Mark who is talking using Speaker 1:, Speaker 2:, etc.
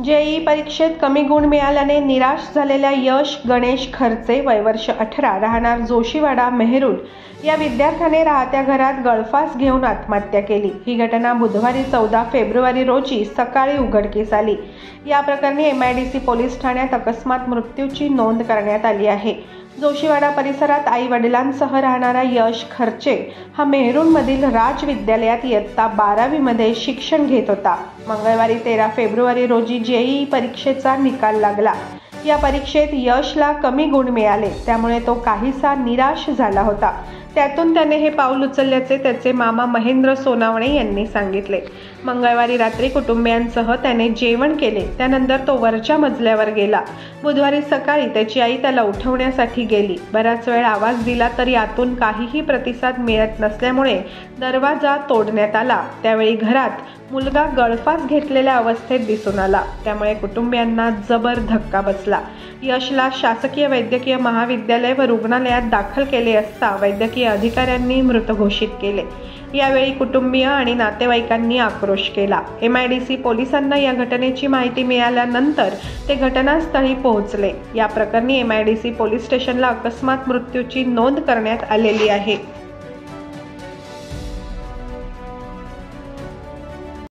Speaker 1: JEE परीक्षेत कमी गुण मिळाल्याने निराश झालेल्या यश गणेश खर्चे वय वर्ष 18 राहणार जोशीवाडा मेहरुण या विद्यार्थ्याने राहत्या घरात गळफास घेऊन आत्महत्या केली। ही घटना बुधवारी 14 फेब्रुवारी रोजी सकाळी उघडकीस आली। या प्रकरणी MIDC पोलीस ठाण्यात अकस्मात मृत्यूची नोंद करण्यात आली आहे। जोशीवाडा परिसरात आई वडिलांसह राहणारा यश खर्चे हा मेहरुणमधील राज विद्यालयात इयत्ता 12वी मध्ये शिक्षण घेत होता। मंगळवारी 13 फेब्रुवारी रोजी जेईई परीक्षेचा निकाल लागला। या परीक्षेत यशला कमी गुण मिळाले, त्यामुळे तो काहीसा निराश झाला होता। त्यातून त्याने हे पाऊल उचलल्याचे त्याचे मामा महेंद्र सोनावणे यांनी सांगितले। मंगळवारी रात्री कुटुंबियांसह त्याने जेवण केले, त्यानंतर तो वरच्या मजल्यावर गेला। बुधवारी सकाळी त्याची आई त्याला उठवण्यासाठी गेली। बराच वेळ आवाज दिला तर यातून काहीही प्रतिसाद मिळत नसल्यामुळे दरवाजा तोडण्यात आला। त्यावेळी घरात मुलगा गळफास घेतलेल्या अवस्थेत दिसून आला, त्यामुळे कुटुंबियांना जबर धक्का बसला। यशला शासकीय वैद्यकीय महाविद्यालय व रुग्णालयात दाखल केले असता वैद्यकीय अधिकाऱ्यांनी मृत घोषित केले। यावेळी कुटुंबीय आणि नातेवाईकांनी आक्रोश केला। MIDC पोलिसांना या घटनेची माहिती मिळाल्यानंतर ते घटनास्थळी पोहोचले। या प्रकरणी MIDC पोलीस स्टेशनला अकस्मात मृत्यूची नोंद करण्यात आलेली आहे।